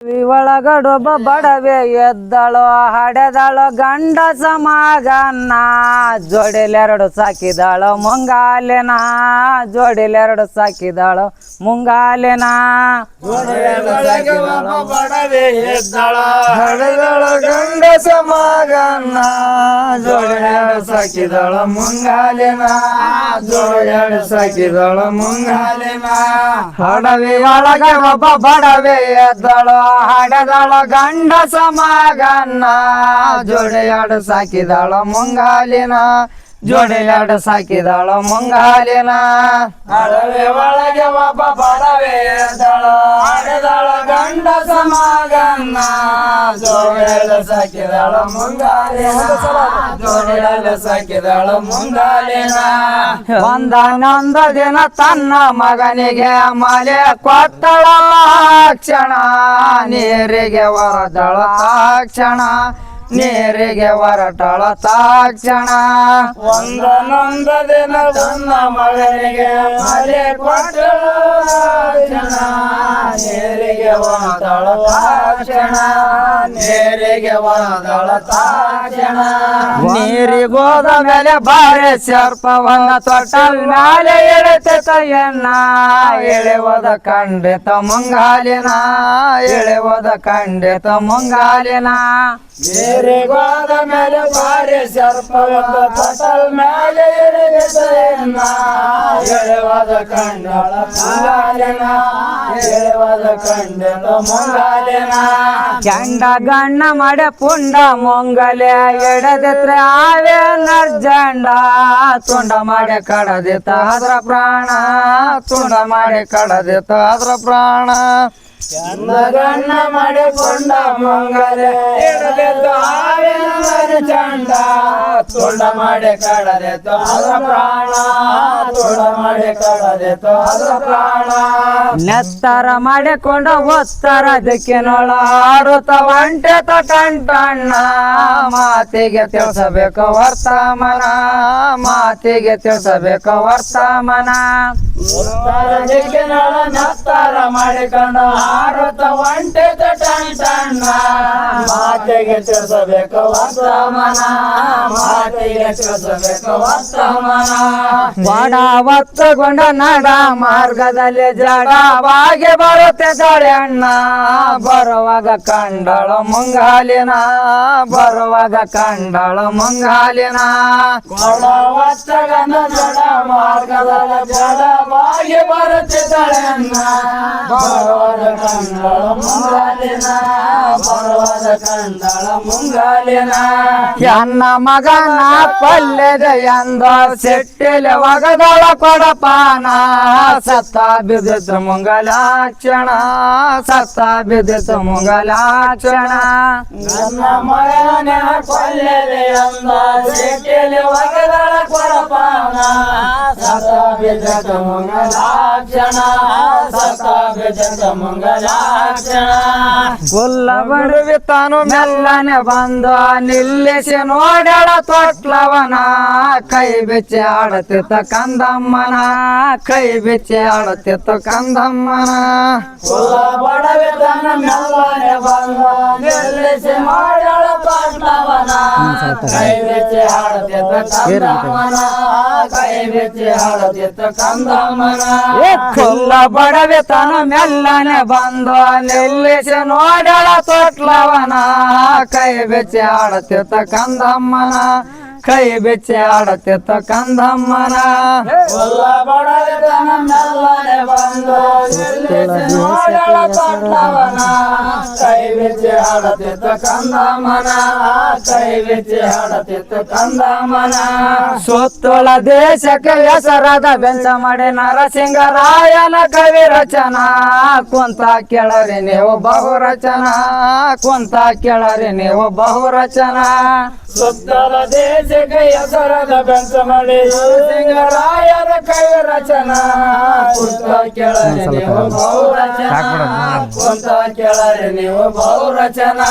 ಒಳಗಡೊಬ್ಬ ಬಡವೆ ಎದ್ದಳು ಹಡೆದಳು ಗಂಡ ಸಮಾಗನ್ನ ಜೋಡಿಲೆರಡು ಸಾಕಿದಳು ಮುಂಗಾಲಿನ ಜೋಡಿಲೆರಡು ಸಾಕಿದಳು ಮುಂಗಾಲಿನ ಬಡವೆ ಎದ್ದಳು ಹಡೆದಳು ಗಂಡ ಸಮಾಗನ್ನ ಜೋಡಿಲೆರಡು ಸಾಕಿದಳು ಮುಂಗಾಲಿನ ಜೋಡಿಲೆರಡು ಸಾಕಿದಳು ಮುಂಗಾಲಿನ ಹಡವಿ ಒಳಗೆ ಒಬ್ಬ ಬಡವೆ ಎದ್ದಳು ಹಡೆದಳು ಗಂಡ ಸಮಾಗನ್ನ ಜೋಡಿಯಾಡು ಸಾಕಿದಳು ಮುಂಗಾಲಿನ ಜೋಡಿಯಾಡು ಸಾಕಿದಳು ಮುಂಗಾಲಿನ ಹಡವೆ ಒಳಗೆ ಒಬ್ಬ ಬಡವೆ ಎದ್ದಳು ಹಡೆದಳು ಗಂಡ ಸಮಾಗನ್ನ ಜೋಡಿಯಾಡು ಸಾಕಿದಳು ಮುಂಗಾಲಿನ ಜೋಡಿಯಾಡು ಸಾಕಿದಳು ಮುಂಗಾಲಿನ ಒಂದನ್ನೊಂದು ದಿನ ತನ್ನ ಮಗನಿಗೆ ಮಲೆ ಕೊಟ್ಟಳ ಕ್ಷಣ ನೀರಿಗೆ ಹೊರಟಳ ತಾಕ್ಷಣ ನೀರಿಗೆ ಹೊರಟಳ ತಾಕ್ಷಣ ಒಂದನೊಂದು ದಿನ ತನ್ನ ಮಗನಿಗೆ ಮಲೆ ಕೊಟ್ಟಳು ಕ್ಷಣ ನೀರಿಗೆ ಹೊರಟಳ ತಾಕ್ಷಣ ನೀರಿಗೆ ಹೊರಟಳ ತಾಕ್ಷಣ ನೀರಿಗೋದ ಮೇಲೆ ಬಾರೆ ಸರ್ಪವನ್ನ ತೊಟ್ಟಲ್ ಮ್ಯಾಲೆ ಎಳೆತ ಎನ್ನ ಎಳೆವದ ಖಂಡಿತ ಮುಂಗಾಲಿನ ಎಳೆವದ ಖಂಡಿತ ಮುಂಗಾಲಿನ ನೀರಿಗೋದ ಮೇಲೆ ಬಾರಿ ಸರ್ಪವನ್ನ ತೊಟ್ಟಲ್ ಮೇಲೆ ಎಳೆದೆನ್ನ ಎಳೆವದ ಕಂಡಳ ಮುಂಗಾಲಿನ ಎಳೆವದ ಕಂಡಳ ಮುಂಗಾಲಿನ ಚಂಡ ಗಣ್ಣ ಮಾಡೆ ಪುಂಡ ಮೊಂಗಲೆ ಎಡದಿತ್ರ ಆವೆ ನರ್ಜಂಡ ತುಂಡ ಮಾಡಿ ಕಡದಿತ್ತ ಅದ್ರ ಪ್ರಾಣ ತುಂಡ ಮಾಡಿ ಕಡದಿತ್ತ ಅದ್ರ ಪ್ರಾಣ ಚಂದಗಣ್ಣ ಮಾಡಿಕೊಂಡ ಮಂಗಲ ಎಡದೆದ್ದು ಆವೇನ ಚಂಡ ತುಂಡ ಮಾಡಿ ಕಡದೆತ್ತು ಅದ್ರ ಪ್ರಾಣ ತುಂಡ ಮಾಡಿ ಕಡದೆತ್ತು ಅದ್ರ ಪ್ರಾಣ ನೆತ್ತರ ಮಾಡಿಕೊಂಡು ಒತ್ತರ ದಿಕ್ಕಿನೊಳ ಆಡುತ್ತ ಒಂಟೆ ಟಂಟಣ್ಣ ಮಾತಿಗೆ ತಿಳಿಸಬೇಕು ವರ್ತಮಾನ ಮಾತಿಗೆ ತಿಳಿಸಬೇಕು ವರ್ತಮಾನ ಉತ್ತರ ದಿಕ್ಕಿನೊಳ ನೆತ್ತರ ಮಾಡಿಕೊಂಡು ಆಡುತ್ತ ಒಂಟೆ ಟಂಟಣ್ಣ ಮಾತಿಗೆ ತಿಳಿಸಬೇಕು ವರ್ತಮಾನ ಮಾತಿಗೆ ತಿಳಿಸಬೇಕು ವರ್ತಮಾನ ಒತ್ತಗೊಂಡ ನಡ ಮಾರ್ಗದಲ್ಲಿ ಜಡವಾಗಿ ಬರುತ್ತೆ ಅಣ್ಣ ಬರುವಾಗ ಕಂಡಳು ಮುಂಗಾಲಿನ ಬರುವಾಗ ಕಂಡಳು ಮುಂಗಾಲಿನ ಒತ್ತಗನ ಜಡ ಮಾರ್ಗದಲ್ಲಿ ಜಡವಾಗಿ ಬರುತ್ತಿದ್ದಳೆನ್ನ ಬರುವಾಗ ಕಂಡಳು ಮುಂಗಾಲಿನ ಬರುವಾಗ ಕಂಡಳು ಮುಂಗಾಲಿನ ಎನ್ನ ಮಗನ ಪಲ್ಯದ ಎಂದ ಸೆಟ್ಟಿಲೆ ಒಗದಳ ಕೊಡಪಾನ ಸತ್ತ ಬಿದ್ದಿತ್ತು ಮುಂಗಲಾಕ್ಷಣ ಸತ್ತ ಬಿದ್ದಿತ್ತು ಮುಂಗಲಾಕ್ಷಣ ನನ್ನ ಮಗನ ಕೊಲ್ಲೆದೆ ಅಂದ ಸೆಟ್ಟಿಲೆ ಒಗದಳ ಕೊಡಪಾನ ಸತ್ತ ಬಿದ್ದಿತ್ತು ಮುಂಗಲಾಕ್ಷಣ ಸತ್ತ ಬಿದ್ದಿತ್ತು ಮುಂಗಲಾಕ್ಷಣ ಕುಲ್ಲ ಬರುವಿ ತಾನು ಮೆಲ್ಲನೆ ಬಂದು ನಿಲ್ಲಿಸಿ ನೋಡಳ ತೊಟ್ಲವನ ಕೈ ಬೆಚ್ಚಿ ಆಡುತ್ತಿತ್ತ ಕಂದಮ್ಮನ ಕೈ ಬೆಚ್ಚಿ ಆಡುತ್ತಿತ್ತು ಕಂದಮ್ಮನ ಕುಲ್ಲ ಬಡವೆ ತನ್ನ ಮೆಲ್ಲನೆ ಬಂದ ನಿಲ್ಲಿಸಿ ಮಾಡಳ ತೊಟ್ಲವನ ಕೈ ಬೆಚ್ಚಿ ಆಡುತ್ತಿತ್ತ ಕಂದಮ್ಮನ ಕೈ ಬೆಚ್ಚಿ ಆಡುತ್ತಿತ್ತ ಕಂದಮ್ಮನ ಕುಲ್ಲ ಬಡವೆ ತಾನು ಮೆಲ್ಲನೆ ಬಂದು ನಿಲ್ಲಿಸಿ ನೋಡಳ ತೊಟ್ಲವನ ಕೈ ಬೆಚ್ಚಿ ಆಡುತ್ತಿತ್ತ ಕಂದಮ್ಮನ ಕೈ ಬೆಚ್ಚಿ ಆಡುತ್ತಿತ್ತ ಕಂದಮ್ಮನ ಕುಲ್ಲ ಬಡವೆ ತನ್ನ ಮೆಲ್ಲನೆ ಬಂದು ನಿಲ್ಲಿಸಿ ನೋಡಳ ತೊಟ್ಲವನ ಕೈ ಬೆಚ್ಚಿ ಆಡುತ್ತಿತ್ತ ಕಂದಮ್ಮನ ಕೈ ಬೆಚ್ಚಿ ಆಡುತ್ತಿತ್ತ ಕಂದಮ್ಮನ ಸುತ್ತೋಳ ದೇಶಕ್ಕೆ ಹೆಸರಾದ ಬೆಂಚ ಮಾಡಿ ನರಸಿಂಗರಾಯನ ಕವಿ ರಚನಾ ಕುಂತ ಕೇಳರಿ ನೀವು ಬಹುರಚನಾ ಕುಂತ ಕೇಳರಿ ನೀವು ಬಹುರಚನಾ ಸುತ್ತಲ ದೇಶಕ್ಕೆ ಹೆಸರಾದ ಬೆಂಚ ಮಾಡಿ ಸಿಂಗರಾಯರ ಕೈ ರಚನಾ ಕುಂತ ಕೇಳರಿ ನೀವು ಬಹುರಚನಾ ಕುಂತ ಕೇಳರಿ ನೀವು ಬಹುರಚನಾ